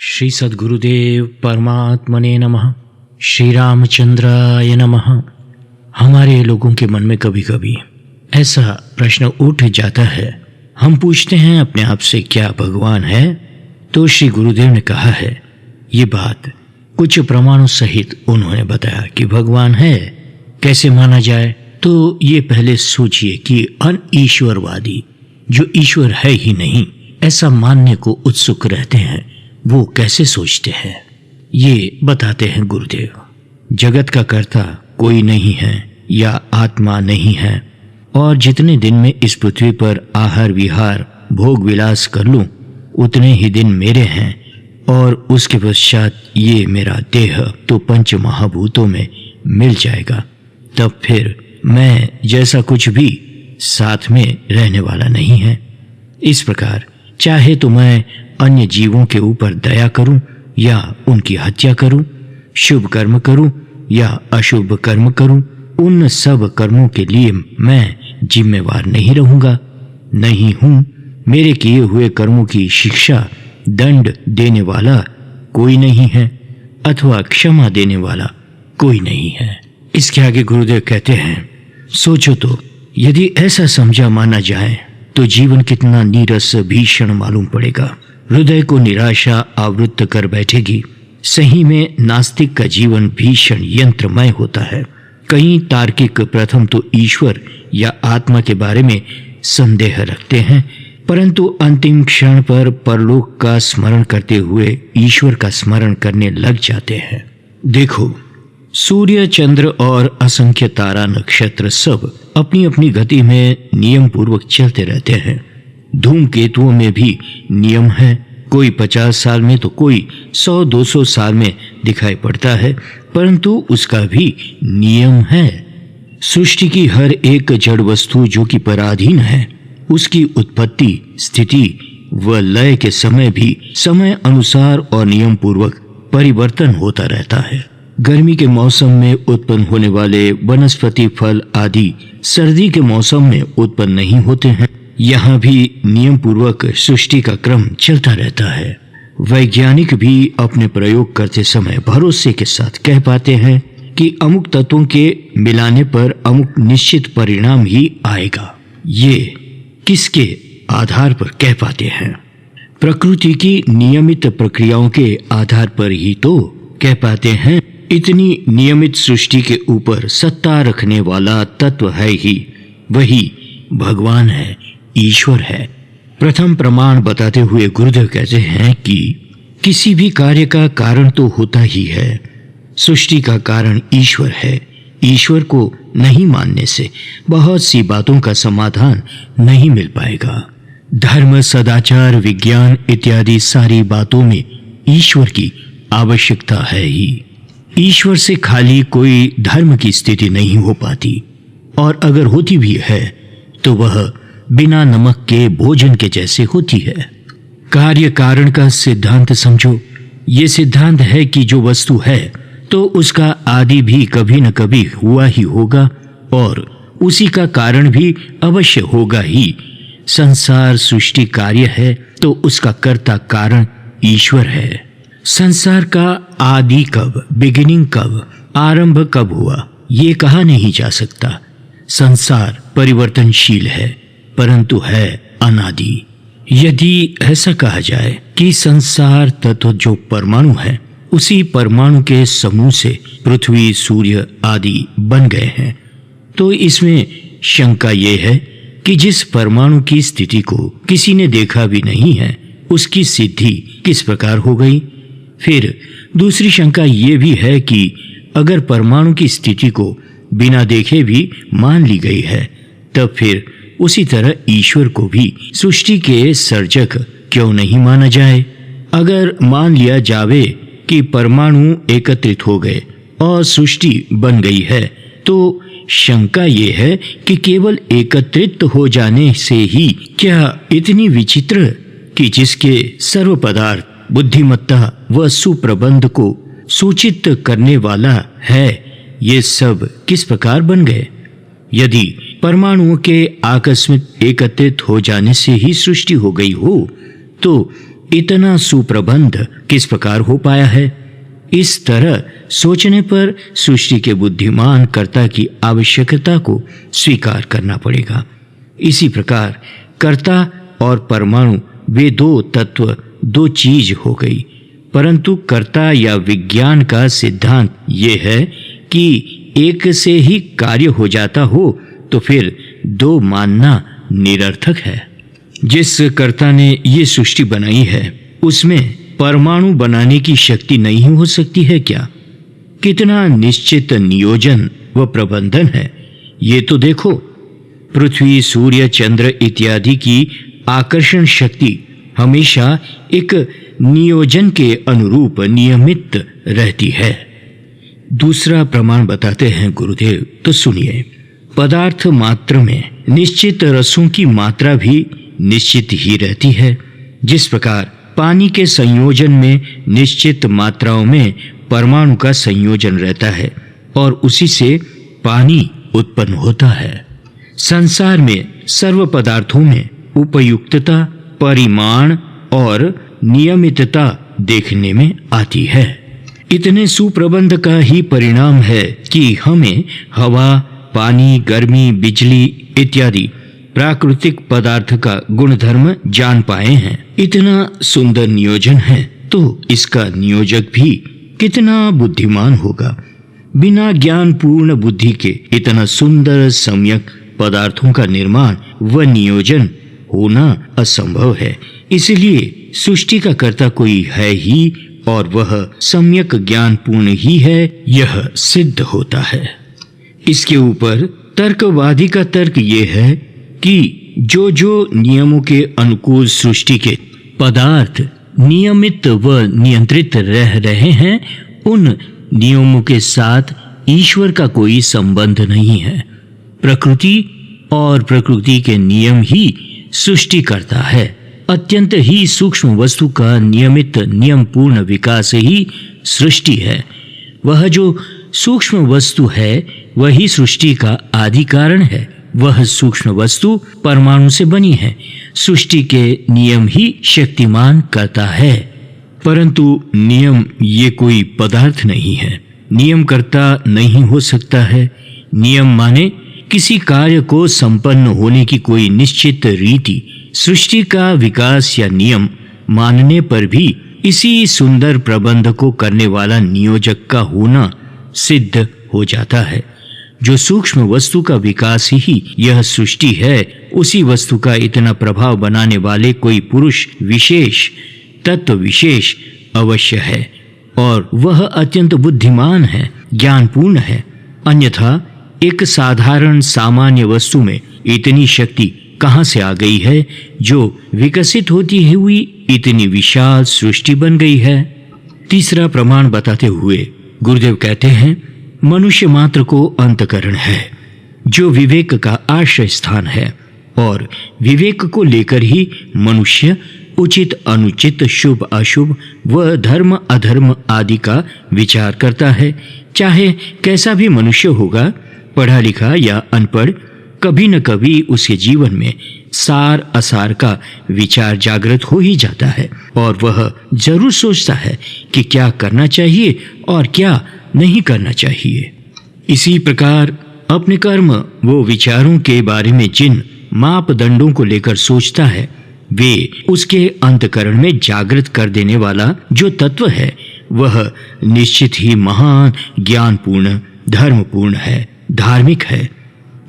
श्री सद्गुरुदेव परमात्मने नमः। श्री रामचंद्राय नमः। हमारे लोगों के मन में कभी कभी ऐसा प्रश्न उठ जाता है, हम पूछते हैं अपने आप से, क्या भगवान है? तो श्री गुरुदेव ने कहा है ये बात कुछ प्रमाणों सहित उन्होंने बताया कि भगवान है। कैसे माना जाए? तो ये पहले सोचिए कि अनईश्वरवादी जो ईश्वर है ही नहीं ऐसा मानने को उत्सुक रहते हैं, वो कैसे सोचते हैं? ये बताते हैं गुरुदेव। जगत का कर्ता कोई नहीं है या आत्मा नहीं है, और जितने दिन में इस पृथ्वी पर आहार विहार भोग विलास कर लूं उतने ही दिन मेरे हैं, और उसके पश्चात ये मेरा देह तो पंच महाभूतों में मिल जाएगा। तब फिर मैं जैसा कुछ भी साथ में रहने वाला नहीं है। इस प्रकार चाहे तो मैं अन्य जीवों के ऊपर दया करूं या उनकी हत्या करूं, शुभ कर्म करूं या अशुभ कर्म करूं, उन सब कर्मों के लिए मैं जिम्मेवार नहीं रहूंगा। नहीं हूं। मेरे किए हुए कर्मों की शिक्षा दंड देने वाला कोई नहीं है अथवा क्षमा देने वाला कोई नहीं है। इसके आगे गुरुदेव कहते हैं, सोचो तो यदि ऐसा समझा माना जाए तो जीवन कितना नीरस भीषण मालूम पड़ेगा। हृदय को निराशा आवृत्त कर बैठेगी। सही में नास्तिक का जीवन भीषण यंत्रमय होता है। कई तार्किक प्रथम तो ईश्वर या आत्मा के बारे में संदेह रखते हैं, परंतु अंतिम क्षण पर परलोक का स्मरण करते हुए ईश्वर का स्मरण करने लग जाते हैं। देखो, सूर्य चंद्र और असंख्य तारा नक्षत्र सब अपनी अपनी गति में नियम पूर्वक चलते रहते हैं। धूमकेतुओं में भी नियम है। कोई 50 साल में तो कोई 100-200 साल में दिखाई पड़ता है, परंतु उसका भी नियम है। सृष्टि की हर एक जड़ वस्तु जो कि पराधीन है, उसकी उत्पत्ति स्थिति व लय के समय भी समय अनुसार और नियम पूर्वक परिवर्तन होता रहता है। गर्मी के मौसम में उत्पन्न होने वाले वनस्पति फल आदि सर्दी के मौसम में उत्पन्न नहीं होते हैं। यहाँ भी नियम पूर्वक सृष्टि का क्रम चलता रहता है। वैज्ञानिक भी अपने प्रयोग करते समय भरोसे के साथ कह पाते हैं कि अमुक तत्वों के मिलाने पर अमुक निश्चित परिणाम ही आएगा। ये किसके आधार पर कह पाते हैं? प्रकृति की नियमित प्रक्रियाओं के आधार पर ही तो कह पाते हैं। इतनी नियमित सृष्टि के ऊपर सत्ता रखने वाला तत्व है ही वही भगवान है, ईश्वर है। प्रथम प्रमाण बताते हुए गुरुदेव कहते हैं कि किसी भी कार्य का कारण तो होता ही है। सृष्टि का कारण ईश्वर है। ईश्वर को नहीं मानने से बहुत सी बातों का समाधान नहीं मिल पाएगा। धर्म, सदाचार, विज्ञान इत्यादि सारी बातों में ईश्वर की आवश्यकता है ही। ईश्वर से खाली कोई धर्म की स्थिति नहीं हो पाती, और अगर होती भी है तो वह बिना नमक के भोजन के जैसे होती है। कार्य कारण का सिद्धांत समझो। ये सिद्धांत है कि जो वस्तु है तो उसका आदि भी कभी न कभी हुआ ही होगा, और उसी का कारण भी अवश्य होगा ही। संसार सृष्टि कार्य है तो उसका कर्ता कारण ईश्वर है। संसार का आदि कब, बिगिनिंग कब, आरंभ कब हुआ, ये कहा नहीं जा सकता। संसार परिवर्तनशील है परंतु है अनादि। यदि ऐसा कहा जाए कि संसार तत्व जो परमाणु है, उसी परमाणु के समूह से पृथ्वी, सूर्य आदि बन गए हैं, तो इसमें शंका ये है कि जिस परमाणु की स्थिति को किसी ने देखा भी नहीं है, उसकी सिद्धि किस प्रकार हो गई? फिर दूसरी शंका ये भी है कि अगर परमाणु की स्थिति को बिना देखे भी मान ली गई है, तब फिर उसी तरह ईश्वर को भी सृष्टि के सर्जक क्यों नहीं माना जाए? अगर मान लिया जावे कि परमाणु एकत्रित हो गए और सृष्टि बन गई है, तो शंका ये है कि केवल एकत्रित हो जाने से ही क्या इतनी विचित्र कि जिसके सर्व पदार्थ बुद्धिमत्ता व सुप्रबंध को सूचित करने वाला है, ये सब किस प्रकार बन गए? यदि परमाणुओं के आकस्मिक एकत्रित हो जाने से ही सृष्टि हो गई हो, तो इतना सुप्रबंध किस प्रकार हो पाया है? इस तरह सोचने पर सृष्टि के बुद्धिमान कर्ता की आवश्यकता को स्वीकार करना पड़ेगा। इसी प्रकार कर्ता और परमाणु वे दो तत्व, दो चीज हो गई, परंतु कर्ता या विज्ञान का सिद्धांत ये है कि एक से ही कार्य हो जाता हो तो फिर दो मानना निरर्थक है। जिस कर्ता ने ये सृष्टि बनाई है उसमें परमाणु बनाने की शक्ति नहीं हो सकती है क्या? कितना निश्चित नियोजन व प्रबंधन है ये तो देखो। पृथ्वी, सूर्य, चंद्र इत्यादि की आकर्षण शक्ति हमेशा एक नियोजन के अनुरूप नियमित रहती है। दूसरा प्रमाण बताते हैं गुरुदेव, तो सुनिए। पदार्थ मात्र में निश्चित रसों की मात्रा भी निश्चित ही रहती है। जिस प्रकार पानी के संयोजन में निश्चित मात्राओं में परमाणु का संयोजन रहता है और उसी से पानी उत्पन्न होता है। संसार में सर्व पदार्थों में उपयुक्तता, परिमाण और नियमितता देखने में आती है। इतने सुप्रबंध का ही परिणाम है कि हमें हवा, पानी, गर्मी, बिजली इत्यादि प्राकृतिक पदार्थ का गुणधर्म जान पाए हैं। इतना सुंदर नियोजन है तो इसका नियोजक भी कितना बुद्धिमान होगा। बिना ज्ञान पूर्ण बुद्धि के इतना सुंदर सम्यक पदार्थों का निर्माण व नियोजन होना असंभव है। इसलिए सृष्टि का कर्ता कोई है ही और वह सम्यक ज्ञान पूर्ण ही है, यह सिद्ध होता है। इसके ऊपर तर्कवादी का तर्क ये है कि जो नियमों के अनुकूल सृष्टि के पदार्थ नियमित व नियंत्रित रह रहे हैं, उन नियमों के साथ ईश्वर का कोई संबंध नहीं है। प्रकृति और प्रकृति के नियम ही सृष्टि करता है। अत्यंत ही सूक्ष्म वस्तु का नियमित नियम पूर्ण विकास ही सृष्टि है। वह जो सूक्ष्म वस्तु है वही सृष्टि का आदि कारण है। वह सूक्ष्म वस्तु परमाणु से बनी है। सृष्टि के नियम ही शक्तिमान करता है, परंतु नियम ये कोई पदार्थ नहीं है। नियम करता नहीं हो सकता है। नियम माने किसी कार्य को संपन्न होने की कोई निश्चित रीति। सृष्टि का विकास या नियम मानने पर भी इसी सुंदर प्रबंध को करने वाला नियोजक का होना सिद्ध हो जाता है। जो सूक्ष्म वस्तु का विकास ही यह सृष्टि है, उसी वस्तु का इतना प्रभाव बनाने वाले कोई पुरुष विशेष, तत्व विशेष अवश्य है और वह अत्यंत बुद्धिमान है, ज्ञानपूर्ण है। अन्यथा एक साधारण सामान्य वस्तु में इतनी शक्ति कहाँ से आ गई है जो विकसित होती हुई इतनी विशाल सृष्टि बन गई है। तीसरा प्रमाण बताते हुए गुरुदेव कहते हैं, मनुष्य मात्र को अंतःकरण है जो विवेक का आश्रय स्थान है और विवेक को लेकर ही मनुष्य उचित अनुचित, शुभ अशुभ व धर्म अधर्म आदि का विचार करता है। चाहे कैसा भी मनुष्य होगा, पढ़ा लिखा या अनपढ़, कभी न कभी उसके जीवन में सार असार का विचार जागृत हो ही जाता है और वह जरूर सोचता है कि क्या करना चाहिए और क्या नहीं करना चाहिए। इसी प्रकार अपने कर्म वो विचारों के बारे में जिन मापदंडों को लेकर सोचता है, वे उसके अंतःकरण में जागृत कर देने वाला जो तत्व है, वह निश्चित ही महान, ज्ञानपूर्ण, धर्मपूर्ण है, धार्मिक है।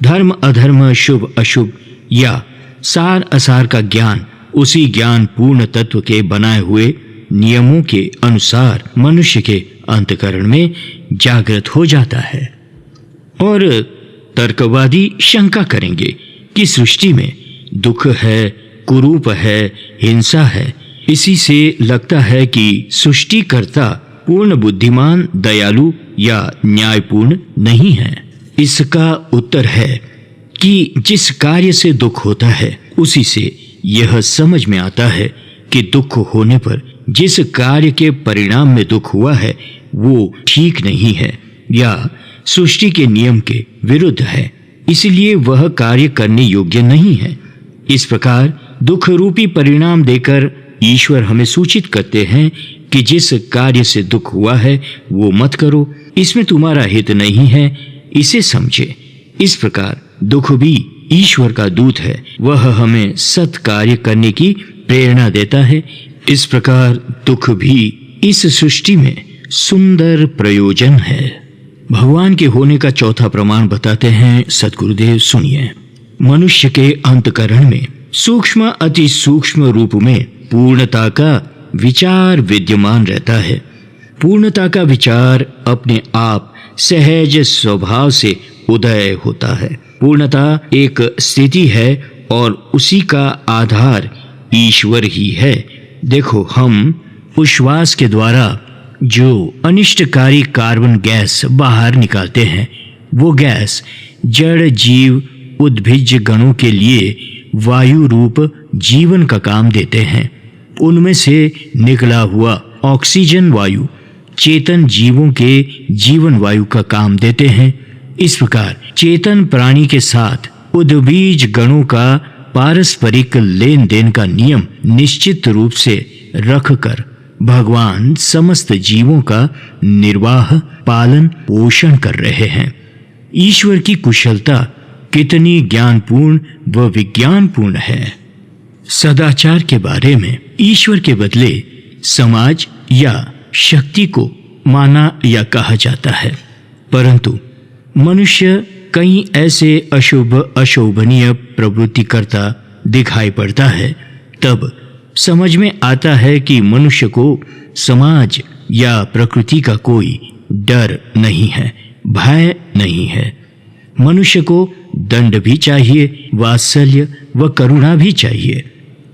धर्म अधर्म, शुभ अशुभ या सार असार का ज्ञान उसी ज्ञान पूर्ण तत्व के बनाए हुए नियमों के अनुसार मनुष्य के अंतःकरण में जागृत हो जाता है। और तर्कवादी शंका करेंगे कि सृष्टि में दुख है, कुरूप है, हिंसा है। इसी से लगता है कि सृष्टिकर्ता पूर्ण बुद्धिमान, दयालु या न्यायपूर्ण नहीं है। इसका उत्तर है कि जिस कार्य से दुख होता है उसी से यह समझ में आता है कि दुख होने पर जिस कार्य के परिणाम में दुख हुआ है वो ठीक नहीं है या सृष्टि के नियम के विरुद्ध है, इसलिए वह कार्य करने योग्य नहीं है। इस प्रकार दुख रूपी परिणाम देकर ईश्वर हमें सूचित करते हैं कि जिस कार्य से दुख हुआ है वो मत करो, इसमें तुम्हारा हित नहीं है, इसे समझे। इस प्रकार दुख भी ईश्वर का दूत है, वह हमें सत् कार्य करने की प्रेरणा देता है। इस प्रकार दुख भी इस सृष्टि में सुंदर प्रयोजन है। भगवान के होने का चौथा प्रमाण बताते हैं सद्गुरुदेव, सुनिए। मनुष्य के अंतकरण में सूक्ष्म अति सूक्ष्म रूप में पूर्णता का विचार विद्यमान रहता है। पूर्णता का विचार अपने आप सहज स्वभाव से उदय होता है। पूर्णता एक स्थिति है और उसी का आधार ईश्वर ही है। देखो, हम उच्छ्वास के द्वारा जो अनिष्टकारी कार्बन गैस बाहर निकालते हैं, वो गैस जड़ जीव उद्भिज गणों के लिए वायु रूप जीवन का काम देते हैं। उनमें से निकला हुआ ऑक्सीजन वायु चेतन जीवों के जीवन वायु का काम देते हैं। इस प्रकार चेतन प्राणी के साथ उद्भिज गणों का पारस्परिक लेन देन का नियम निश्चित रूप से रखकर भगवान समस्त जीवों का निर्वाह पालन पोषण कर रहे हैं। ईश्वर की कुशलता कितनी ज्ञानपूर्ण व विज्ञानपूर्ण है। सदाचार के बारे में ईश्वर के बदले समाज या शक्ति को माना या कहा जाता है, परंतु मनुष्य कई ऐसे अशुभ अशोभनीय प्रवृत्ति करता दिखाई पड़ता है, तब समझ में आता है कि मनुष्य को समाज या प्रकृति का कोई डर नहीं है, भय नहीं है। मनुष्य को दंड भी चाहिए, वात्सल्य व करुणा भी चाहिए।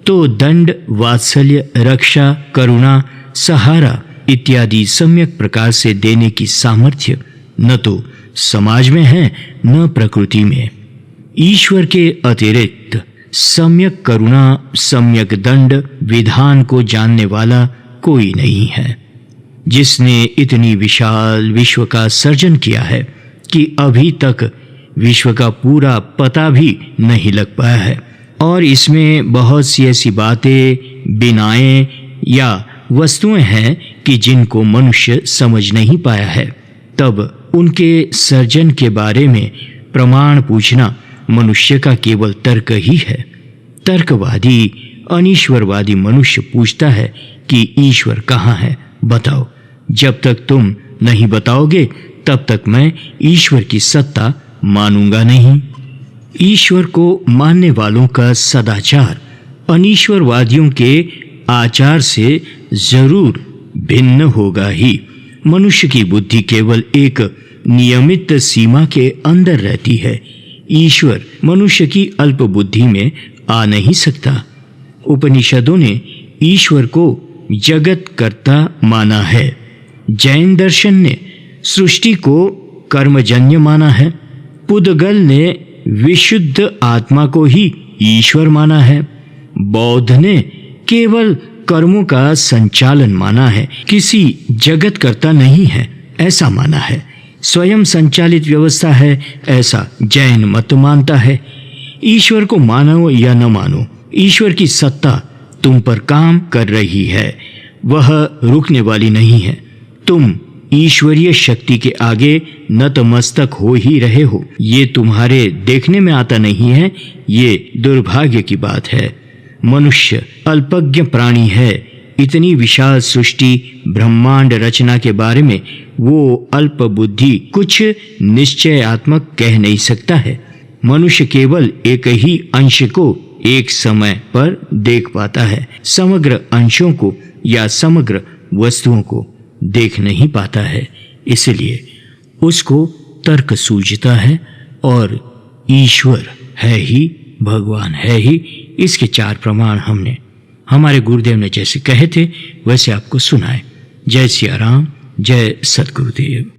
तो दंड, वात्सल्य, रक्षा, करुणा, सहारा इत्यादि सम्यक प्रकार से देने की सामर्थ्य न तो समाज में है न प्रकृति में। ईश्वर के अतिरिक्त सम्यक करुणा, सम्यक दंड विधान को जानने वाला कोई नहीं है। जिसने इतनी विशाल विश्व का सर्जन किया है कि अभी तक विश्व का पूरा पता भी नहीं लग पाया है, और इसमें बहुत सी ऐसी बातें, बिनाएं या वस्तुएं हैं कि जिनको मनुष्य समझ नहीं पाया है, तब उनके सर्जन के बारे में प्रमाण पूछना मनुष्य का केवल तर्क ही है। तर्कवादी अनीश्वरवादी मनुष्य पूछता है कि ईश्वर कहाँ है, बताओ। जब तक तुम नहीं बताओगे तब तक मैं ईश्वर की सत्ता मानूंगा नहीं। ईश्वर को मानने वालों का सदाचार अनीश्वरवादियों के आचार से जरूर भिन्न होगा ही। मनुष्य की बुद्धि केवल एक नियमित सीमा के अंदर रहती है। ईश्वर मनुष्य की अल्प बुद्धि में आ नहीं सकता। उपनिषदों ने ईश्वर को जगत कर्ता माना है। जैन दर्शन ने सृष्टि को कर्मजन्य माना है। पुद्गल ने विशुद्ध आत्मा को ही ईश्वर माना है। बौद्ध ने केवल कर्मों का संचालन माना है, किसी जगत कर्ता नहीं है ऐसा माना है। स्वयं संचालित व्यवस्था है ऐसा जैन मत मानता है। ईश्वर को मानो या न मानो, ईश्वर की सत्ता तुम पर काम कर रही है, वह रुकने वाली नहीं है। तुम ईश्वरीय शक्ति के आगे नतमस्तक हो ही रहे हो। ये तुम्हारे देखने में आता नहीं है, ये दुर्भाग्य की बात है। मनुष्य अल्पज्ञ प्राणी है। इतनी विशाल सृष्टि ब्रह्मांड रचना के बारे में वो अल्प बुद्धि कुछ निश्चयात्मक कह नहीं सकता है। मनुष्य केवल एक ही अंश को एक समय पर देख पाता है, समग्र अंशों को या समग्र वस्तुओं को देख नहीं पाता है। इसलिए उसको तर्क सूझता है और ईश्वर है ही, भगवान है ही। इसके 4 प्रमाण हमने हमारे गुरुदेव ने जैसे कहे थे वैसे आपको सुनाए। जय सिया राम, जय सद्गुरुदेव।